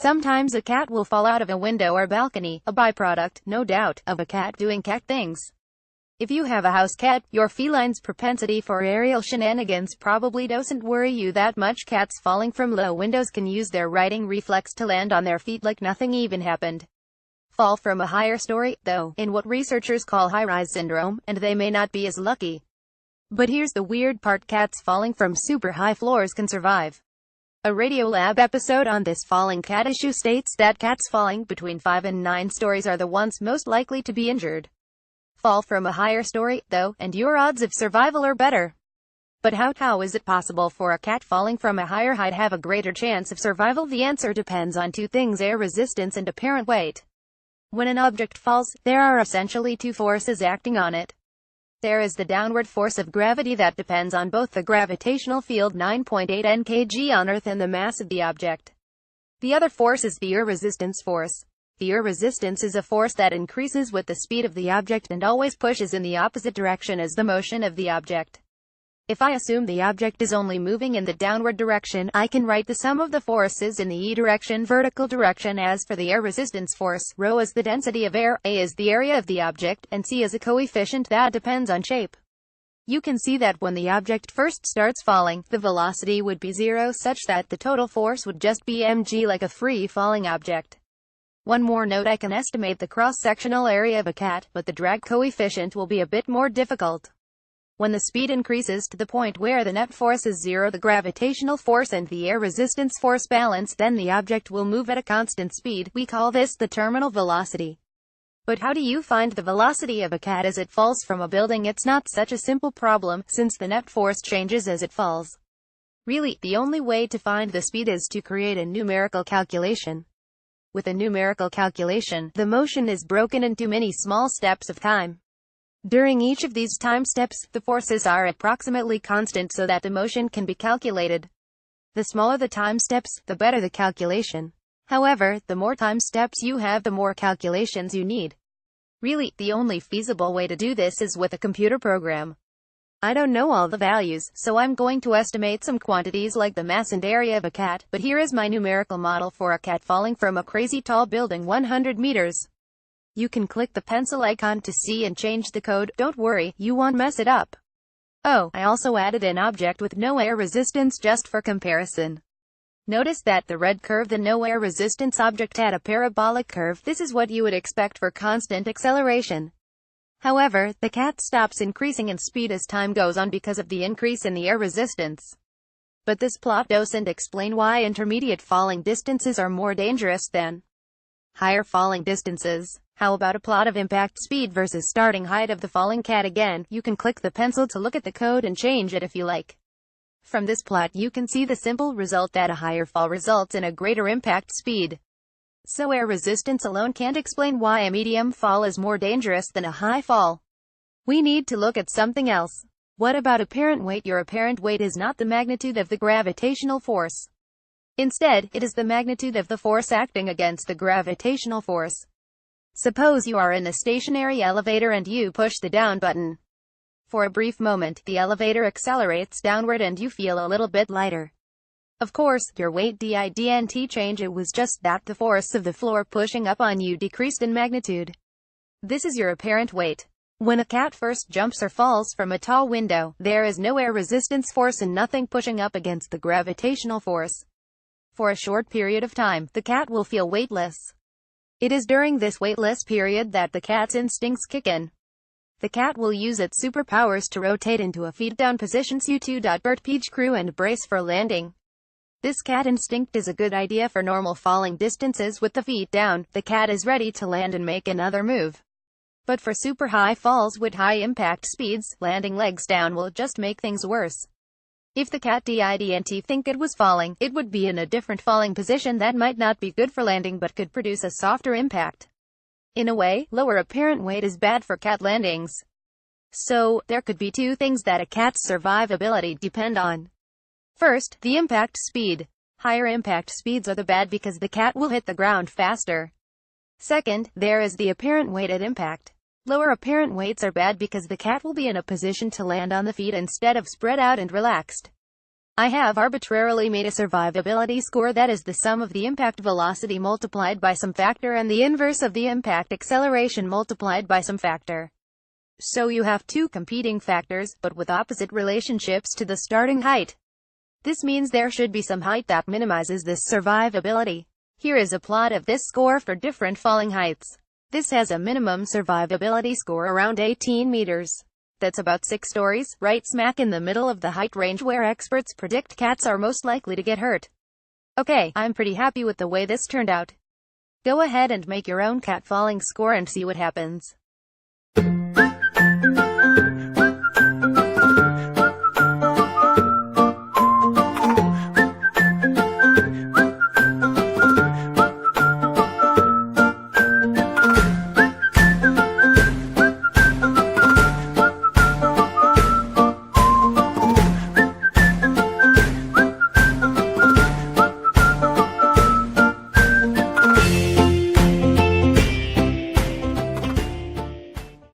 Sometimes a cat will fall out of a window or balcony, a byproduct, no doubt, of a cat doing cat things. If you have a house cat, your feline's propensity for aerial shenanigans probably doesn't worry you that much. Cats falling from low windows can use their riding reflex to land on their feet like nothing even happened. Fall from a higher story, though, in what researchers call high-rise syndrome, and they may not be as lucky. But here's the weird part: cats falling from super high floors can survive. A Radiolab episode on this falling cat issue states that cats falling between 5 and 9 stories are the ones most likely to be injured. Fall from a higher story, though, and your odds of survival are better. But how is it possible for a cat falling from a higher height have a greater chance of survival? The answer depends on two things: air resistance and apparent weight. When an object falls, there are essentially two forces acting on it. There is the downward force of gravity that depends on both the gravitational field 9.8 nkg on Earth and the mass of the object. The other force is the air resistance force. The air resistance is a force that increases with the speed of the object and always pushes in the opposite direction as the motion of the object. If I assume the object is only moving in the downward direction, I can write the sum of the forces in the e direction, vertical direction. As for the air resistance force, rho is the density of air, a is the area of the object, and c is a coefficient that depends on shape. You can see that when the object first starts falling, the velocity would be 0, such that the total force would just be mg, like a free-falling object. One more note: I can estimate the cross-sectional area of a cat, but the drag coefficient will be a bit more difficult. When the speed increases to the point where the net force is 0, the gravitational force and the air resistance force balance, then the object will move at a constant speed. We call this the terminal velocity. But how do you find the velocity of a cat as it falls from a building? It's not such a simple problem, since the net force changes as it falls. Really, the only way to find the speed is to create a numerical calculation. With a numerical calculation, the motion is broken into many small steps of time. During each of these time steps, the forces are approximately constant so that the motion can be calculated. The smaller the time steps, the better the calculation. However, the more time steps you have, the more calculations you need. Really, the only feasible way to do this is with a computer program. I don't know all the values, so I'm going to estimate some quantities like the mass and area of a cat, but here is my numerical model for a cat falling from a crazy tall building 100 meters. You can click the pencil icon to see and change the code. Don't worry, you won't mess it up. Oh, I also added an object with no air resistance just for comparison. Notice that the red curve, the no air resistance object, had a parabolic curve. This is what you would expect for constant acceleration. However, the cat stops increasing in speed as time goes on because of the increase in the air resistance. But this plot doesn't explain why intermediate falling distances are more dangerous than higher falling distances. How about a plot of impact speed versus starting height of the falling cat? Again, you can click the pencil to look at the code and change it if you like. From this plot you can see the simple result that a higher fall results in a greater impact speed. So air resistance alone can't explain why a medium fall is more dangerous than a high fall. We need to look at something else. What about apparent weight? Your apparent weight is not the magnitude of the gravitational force. Instead, it is the magnitude of the force acting against the gravitational force. Suppose you are in a stationary elevator and you push the down button. For a brief moment, the elevator accelerates downward and you feel a little bit lighter. Of course, your weight didn't change, it was just that the force of the floor pushing up on you decreased in magnitude. This is your apparent weight. When a cat first jumps or falls from a tall window, there is no air resistance force and nothing pushing up against the gravitational force. For a short period of time, the cat will feel weightless. It is during this weightless period that the cat's instincts kick in. The cat will use its superpowers to rotate into a feet-down position. U2. Pitch crew and brace for landing. This cat instinct is a good idea for normal falling distances. With the feet down, the cat is ready to land and make another move. But for super high falls with high impact speeds, landing legs down will just make things worse. If the cat didn't think it was falling, it would be in a different falling position that might not be good for landing but could produce a softer impact. In a way, lower apparent weight is bad for cat landings. So, there could be two things that a cat's survivability depend on. First, the impact speed. Higher impact speeds are the bad because the cat will hit the ground faster. Second, there is the apparent weight at impact. Lower apparent weights are bad because the cat will be in a position to land on the feet instead of spread out and relaxed. I have arbitrarily made a survivability score that is the sum of the impact velocity multiplied by some factor and the inverse of the impact acceleration multiplied by some factor. So you have two competing factors, but with opposite relationships to the starting height. This means there should be some height that minimizes this survivability. Here is a plot of this score for different falling heights. This has a minimum survivability score around 18 meters. That's about 6 stories, right smack in the middle of the height range where experts predict cats are most likely to get hurt. Okay, I'm pretty happy with the way this turned out. Go ahead and make your own cat falling score and see what happens.